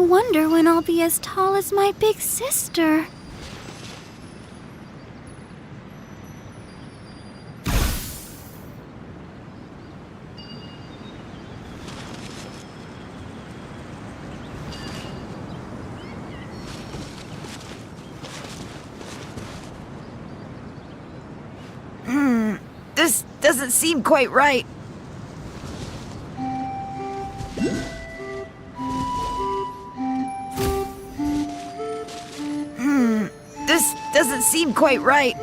wonder when I'll be as tall as my big sister. This doesn't seem quite right. This doesn't seem quite right.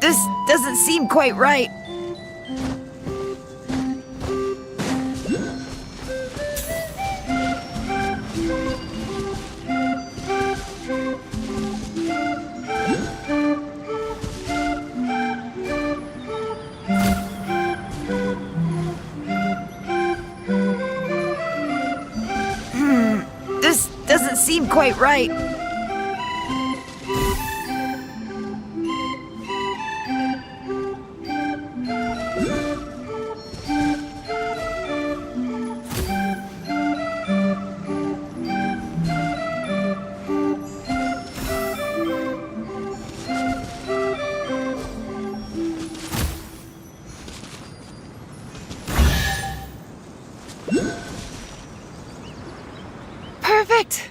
This doesn't seem quite right. This doesn't seem quite right. Perfect!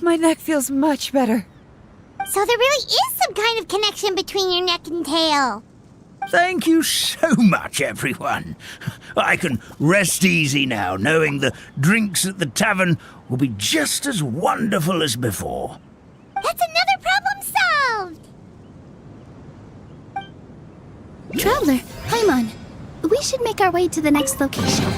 My neck feels much better. So there really is some kind of connection between your neck and tail. Thank you so much, everyone. I can rest easy now, knowing the drinks at the tavern will be just as wonderful as before. That's another problem solved! Traveler, Paimon, we should make our way to the next location.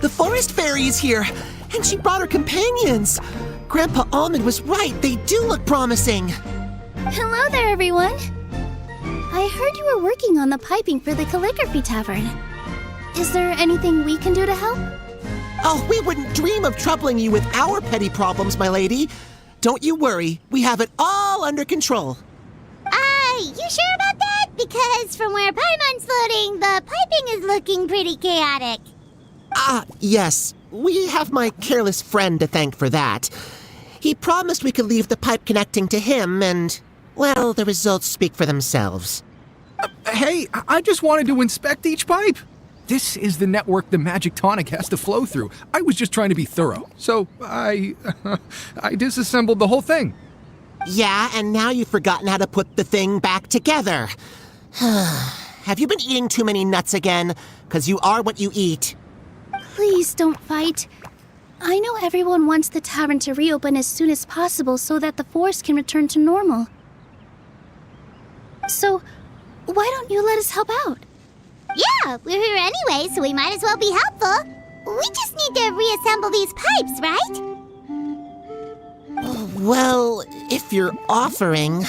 Forest Fairy is here, and she brought her companions. Grandpa Almond was right, they do look promising. Hello there, everyone. I heard you were working on the piping for the calligraphy tavern. Is there anything we can do to help? Oh, we wouldn't dream of troubling you with our petty problems, my lady. Don't you worry, we have it all under control. You sure about that? Because from where Paimon's floating, the piping is looking pretty chaotic. Yes. We have my careless friend to thank for that. He promised we could leave the pipe connecting to him, and, well, the results speak for themselves. Hey, I just wanted to inspect each pipe. This is the network the magic tonic has to flow through. I was just trying to be thorough, so I disassembled the whole thing. Yeah, and now you've forgotten how to put the thing back together. Have you been eating too many nuts again? 'Cause you are what you eat. Please don't fight. I know everyone wants the tavern to reopen as soon as possible so that the forest can return to normal. So, why don't you let us help out? Yeah, we're here anyway, so we might as well be helpful. We just need to reassemble these pipes, right? Well, if you're offering...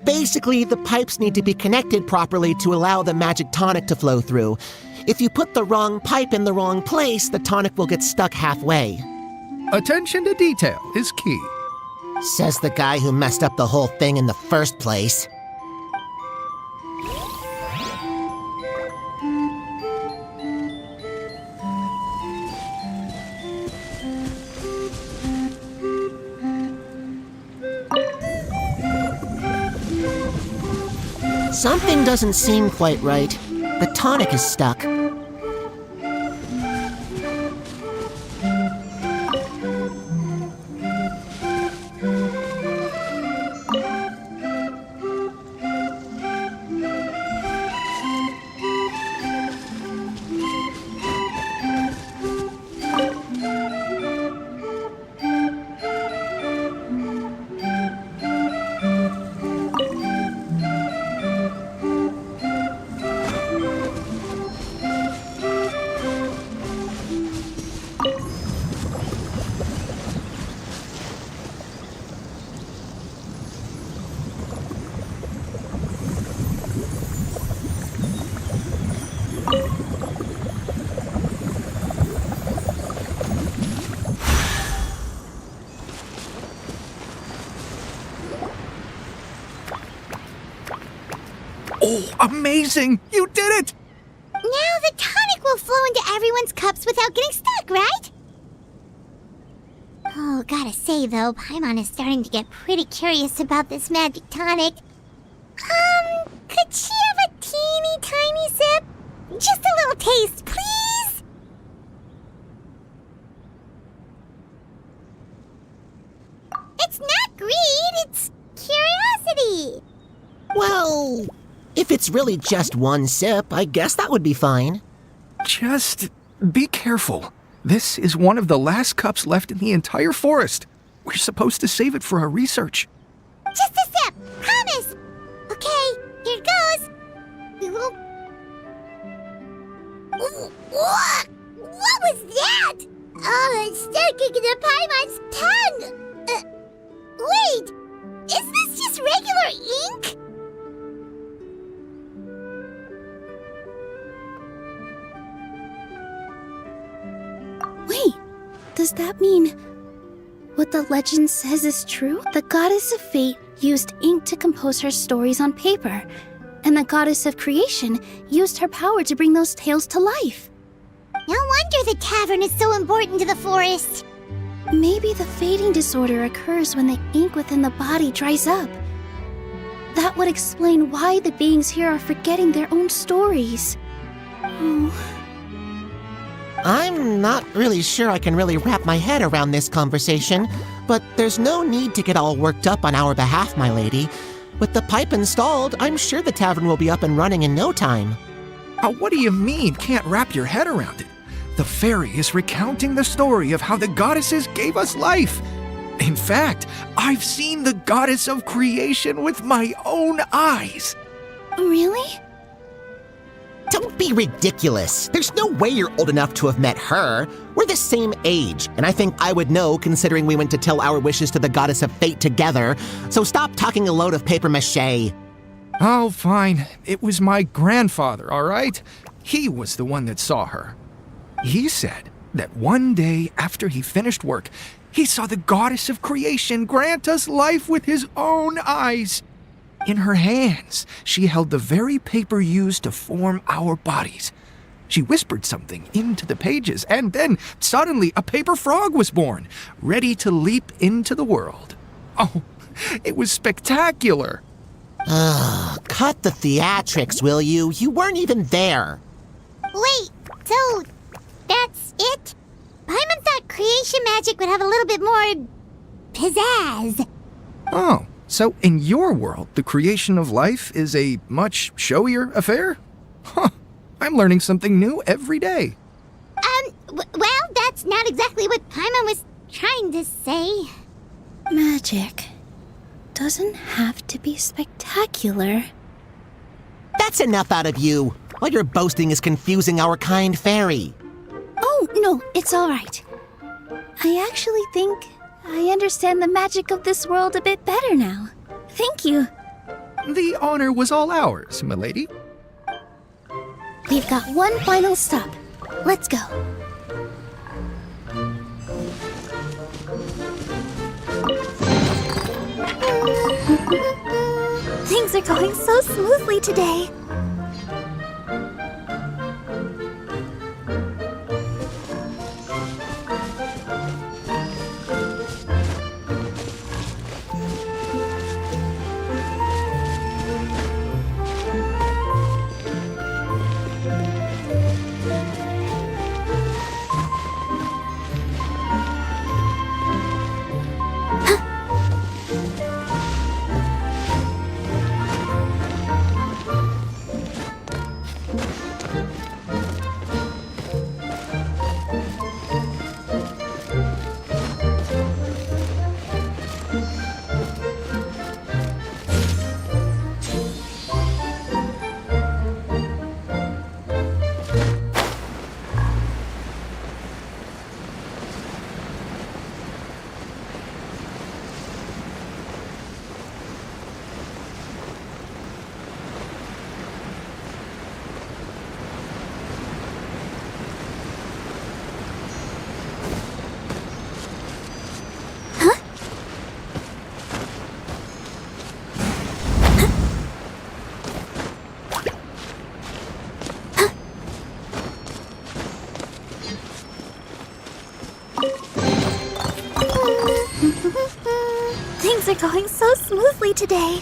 Basically, the pipes need to be connected properly to allow the magic tonic to flow through. If you put the wrong pipe in the wrong place, the tonic will get stuck halfway. Attention to detail is key. Says the guy who messed up the whole thing in the first place. Something doesn't seem quite right. The tonic is stuck. Oh, amazing! You did it! Now the tonic will flow into everyone's cups without getting stuck, right? Oh, gotta say though, Paimon is starting to get pretty curious about this magic tonic. Could she have a teeny tiny sip? Just a little taste, please? It's not greed, it's curiosity. Well, if it's really just one sip, I guess that would be fine. Just be careful. This is one of the last cups left in the entire forest. We're supposed to save it for our research. Just a sip, promise. Okay, here goes. We will... What was that? Oh, it's sticking to Paimon's tongue. Wait, is this just regular ink? Wait, does that mean what the legend says is true? The goddess of fate used ink to compose her stories on paper, and the goddess of creation used her power to bring those tales to life. No wonder the tavern is so important to the forest. Maybe the fading disorder occurs when the ink within the body dries up. That would explain why the beings here are forgetting their own stories. Oh. I'm not really sure I can really wrap my head around this conversation, but there's no need to get all worked up on our behalf, my lady. With the pipe installed, I'm sure the tavern will be up and running in no time. What do you mean, can't wrap your head around it? The fairy is recounting the story of how the goddesses gave us life. In fact, I've seen the goddess of creation with my own eyes. Really? Don't be ridiculous. There's no way you're old enough to have met her. We're the same age, and I think I would know considering we went to tell our wishes to the goddess of fate together. So stop talking a load of papier-mâché. Oh, fine. It was my grandfather, all right? He was the one that saw her. He said that one day after he finished work, he saw the goddess of creation grant us life with his own eyes. In her hands, she held the very paper used to form our bodies. She whispered something into the pages, and then suddenly a paper frog was born, ready to leap into the world. Oh, it was spectacular. Cut the theatrics, will you? You weren't even there. Wait, so that's it? Paimon thought creation magic would have a little bit more pizzazz. Oh, so in your world, the creation of life is a much showier affair? Huh, I'm learning something new every day. Well, that's not exactly what Paimon was trying to say. Magic doesn't have to be spectacular. That's enough out of you. All your boasting is confusing our kind fairy. Oh, no, it's all right. I actually think I understand the magic of this world a bit better now. Thank you. The honor was all ours, milady. We've got one final stop. Let's go. Things are going so smoothly today. Things are going so smoothly today.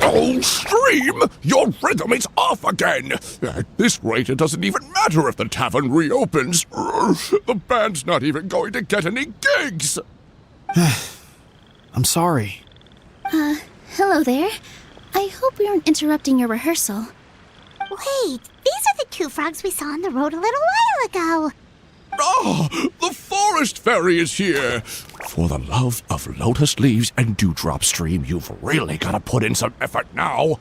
Oh, Stream! Your rhythm is off again! At this rate, it doesn't even matter if the tavern reopens. The band's not even going to get any gigs! I'm sorry. Hello there. I hope we aren't interrupting your rehearsal. Wait, these are the two frogs we saw on the road a little while ago. Ah, the forest fairy is here! For the love of lotus leaves and dewdrop, Stream, you've really got to put in some effort now.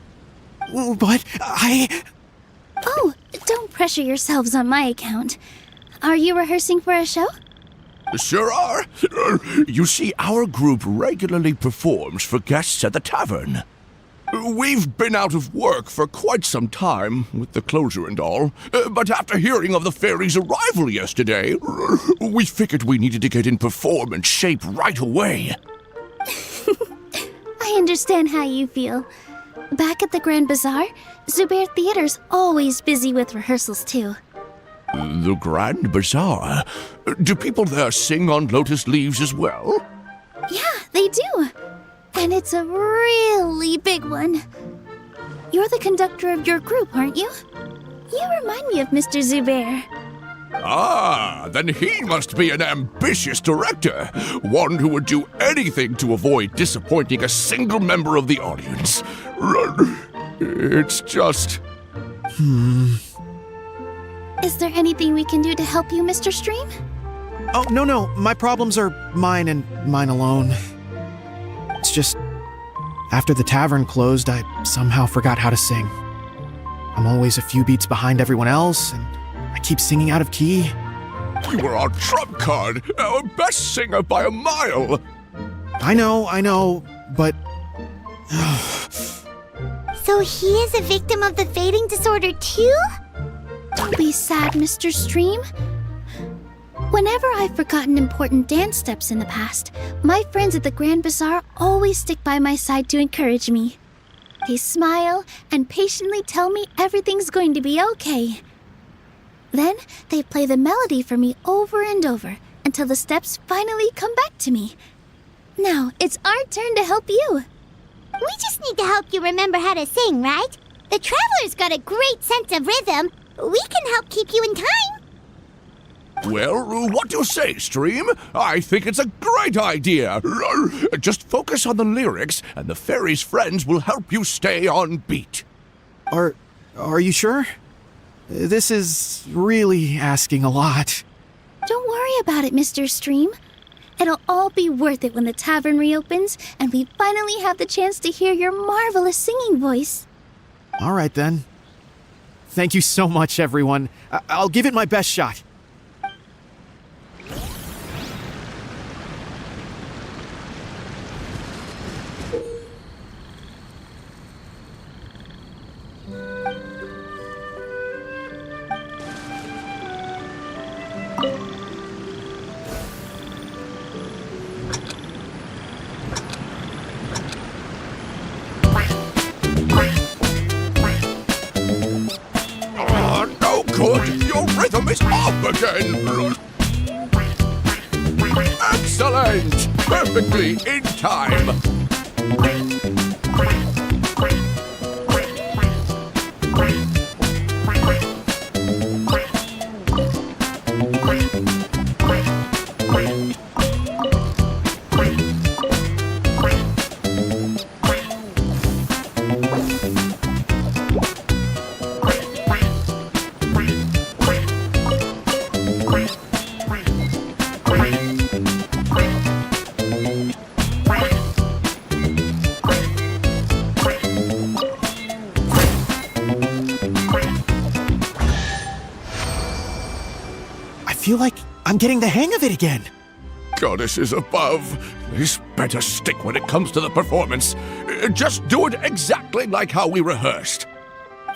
But Oh, don't pressure yourselves on my account. Are you rehearsing for a show? Sure are. You see, our group regularly performs for guests at the tavern. We've been out of work for quite some time, with the closure and all, but after hearing of the fairy's arrival yesterday, we figured we needed to get in performance shape right away. I understand how you feel. Back at the Grand Bazaar, Zubair Theater's always busy with rehearsals too. The Grand Bazaar? Do people there sing on lotus leaves as well? Yeah, they do. And it's a really big one. You're the conductor of your group, aren't you? You remind me of Mr. Zubair. Ah, then he must be an ambitious director. One who would do anything to avoid disappointing a single member of the audience. It's just... Is there anything we can do to help you, Mr. Stream? oh no, my problems are mine and mine alone. It's just after the tavern closed, I somehow forgot how to sing. I'm always a few beats behind everyone else, and I keep singing out of key. You were our trump card, our best singer by a mile. I know, but So he is a victim of the fading disorder too? Don't be sad, Mr. Stream. Whenever I've forgotten important dance steps in the past, my friends at the Grand Bazaar always stick by my side to encourage me. They smile and patiently tell me everything's going to be okay. Then they play the melody for me over and over until the steps finally come back to me. Now it's our turn to help you. We just need to help you remember how to sing, right? The Traveler's got a great sense of rhythm. We can help keep you in time. Well, what do you say, Stream? I think it's a great idea. Just focus on the lyrics, and the fairy's friends will help you stay on beat. Are you sure? This is really asking a lot. Don't worry about it, Mr. Stream. It'll all be worth it when the tavern reopens and we finally have the chance to hear your marvelous singing voice. All right, then. Thank you so much, everyone. I'll give it my best shot. No good! Your rhythm is off again! Excellent! Perfectly in time! I feel like I'm getting the hang of it again. Goddesses above, this better stick when it comes to the performance. Just do it exactly like how we rehearsed.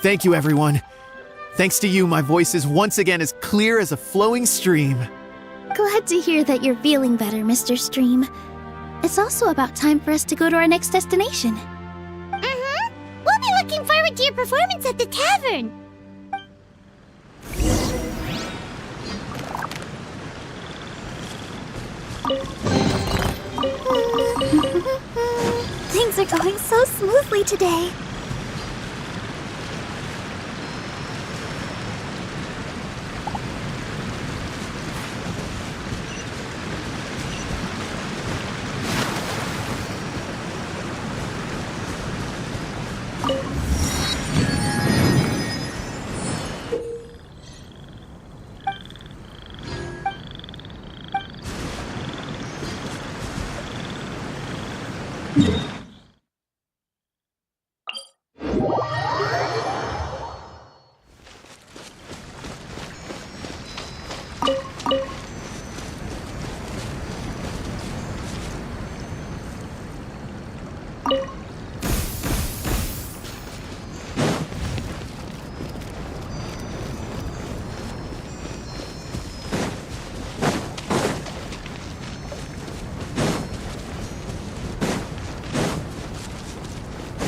Thank you, everyone. Thanks to you, my voice is once again as clear as a flowing stream. Glad to hear that you're feeling better, Mr. Stream. It's also about time for us to go to our next destination. We'll be looking forward to your performance at the tavern. Things are going so smoothly today.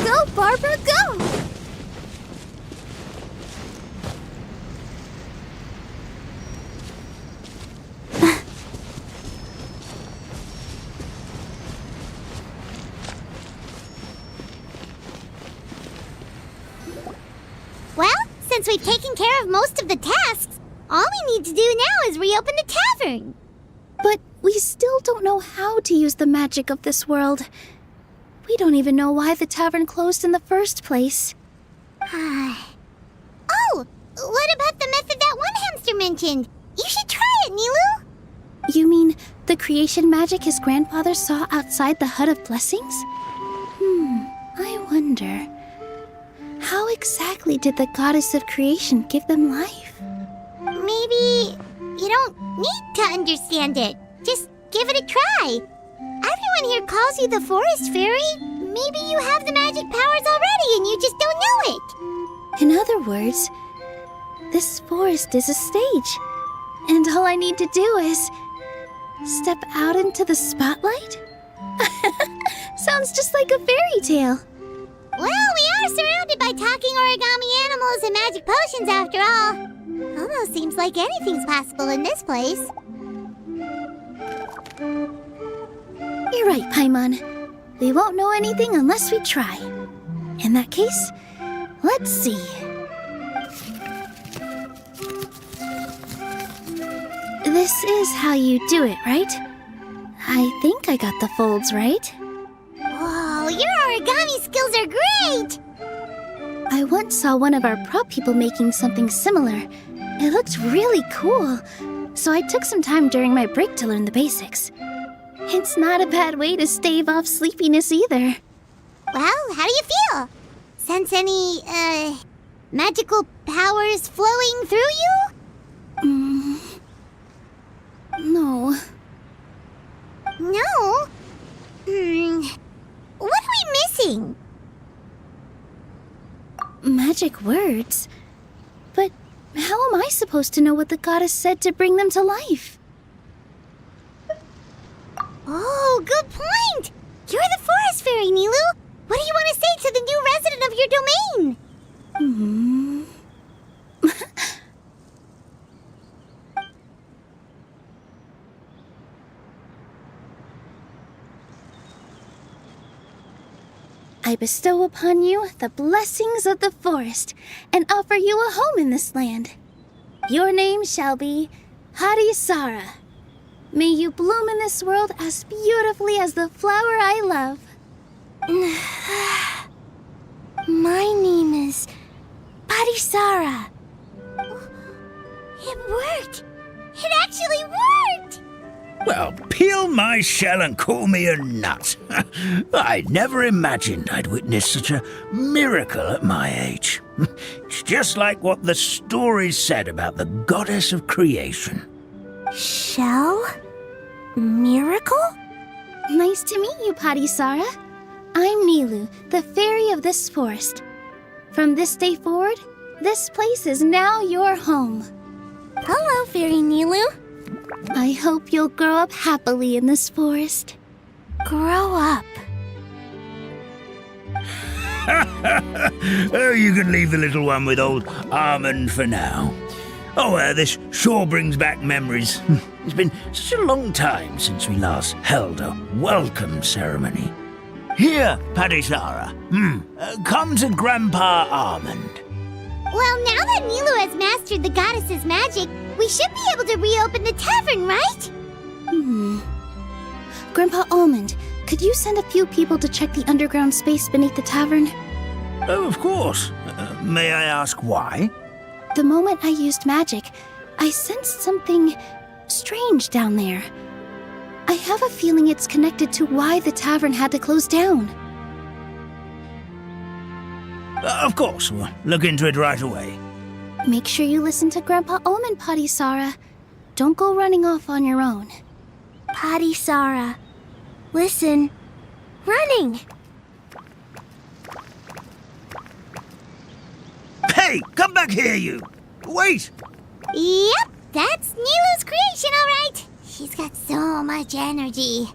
Go, Barbara, go! Well, since we've taken care of most of the tasks, all we need to do now is reopen the tavern. But we still don't know how to use the magic of this world. We don't even know why the tavern closed in the first place. Oh, what about the method that one hamster mentioned? You should try it, Nilou. You mean the creation magic his grandfather saw outside the Hut of Blessings? I wonder. How exactly did the goddess of creation give them life? Maybe you don't need to understand it. Just give it a try. Everyone here calls you the Forest Fairy. Maybe you have the magic powers already and you just don't know it. In other words, this forest is a stage. And all I need to do is step out into the spotlight? Sounds just like a fairy tale. Well, we are surrounded by talking origami animals and magic potions after all. Almost seems like anything's possible in this place. You're right, Paimon. We won't know anything unless we try. In that case, let's see. This is how you do it, right? I think I got the folds right. Whoa, your origami skills are great! I once saw one of our prop people making something similar. It looked really cool, so I took some time during my break to learn the basics. It's not a bad way to stave off sleepiness either. Well, how do you feel? Sense any, magical powers flowing through you? No. No? What are we missing? Magic words? But how am I supposed to know what the goddess said to bring them to life? Oh, good point! You're the forest fairy, Nilou! What do you want to say to the new resident of your domain? I bestow upon you the blessings of the forest and offer you a home in this land. Your name shall be Harisara. May you bloom in this world as beautifully as the flower I love. My name is Harisara. It worked! It actually worked! Well, peel my shell and call me a nut. I'd never imagined I'd witness such a miracle at my age. It's just like what the stories said about the goddess of creation. Shell? Miracle? Nice to meet you, Harisara. I'm Nilou, the fairy of this forest. From this day forward, this place is now your home. Hello, Fairy Nilou. I hope you'll grow up happily in this forest. Grow up. Oh, you can leave the little one with old Almond for now. Oh, this sure brings back memories. It's been such a long time since we last held a welcome ceremony. Here, Harisara. Come to Grandpa Almond. Well, now that Nilou has mastered the goddess's magic, we should be able to reopen the tavern, right? Grandpa Almond, could you send a few people to check the underground space beneath the tavern? Oh, of course. May I ask why? The moment I used magic, I sensed something strange down there. I have a feeling it's connected to why the tavern had to close down. Of course, we'll look into it right away. Make sure you listen to Grandpa Almond, Harisara. Don't go running off on your own. Harisara, listen. Running! Hey, come back here, you! Wait! Yep, that's Nilou's creation, all right. She's got so much energy.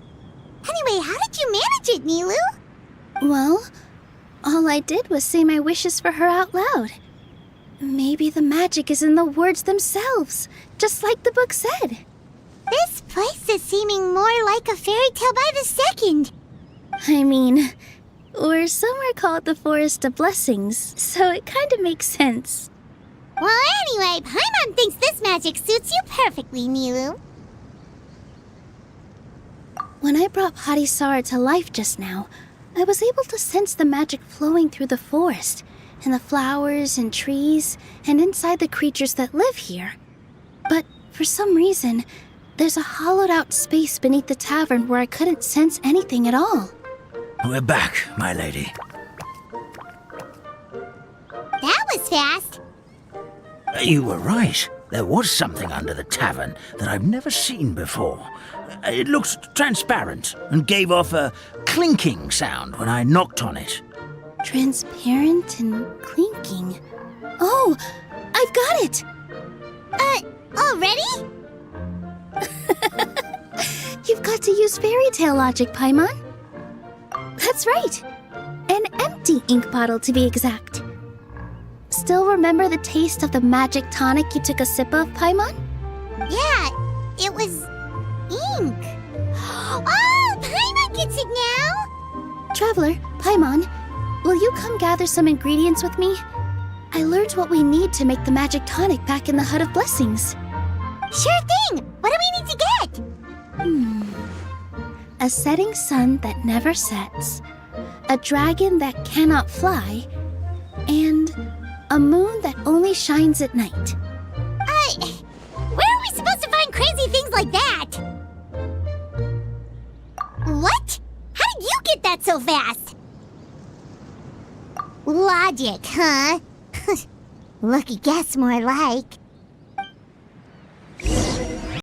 Anyway, how did you manage it, Nilou? Well, all I did was say my wishes for her out loud. Maybe the magic is in the words themselves, just like the book said. This place is seeming more like a fairy tale by the second. I mean, or somewhere called the Forest of Blessings, so it kind of makes sense. Well, anyway, Paimon thinks this magic suits you perfectly, Nilou. When I brought Harisara to life just now, I was able to sense the magic flowing through the forest, and the flowers and trees, and inside the creatures that live here. But for some reason, there's a hollowed-out space beneath the tavern where I couldn't sense anything at all. We're back, my lady. That was fast. You were right. There was something under the tavern that I've never seen before. It looked transparent and gave off a clinking sound when I knocked on it. Transparent and clinking. Oh, I've got it! Already? You've got to use fairy tale logic, Paimon. That's right. An empty ink bottle, to be exact. Still remember the taste of the magic tonic you took a sip of, Paimon? Yeah, it was ink. Oh, Paimon gets it now! Traveler, Paimon, will you come gather some ingredients with me? I learned what we need to make the magic tonic back in the Hut of Blessings. Sure thing! What do we need to get? A setting sun that never sets, a dragon that cannot fly, and a moon that only shines at night. Where are we supposed to find crazy things like that? What? How did you get that so fast? Logic, huh? Lucky guess, more like.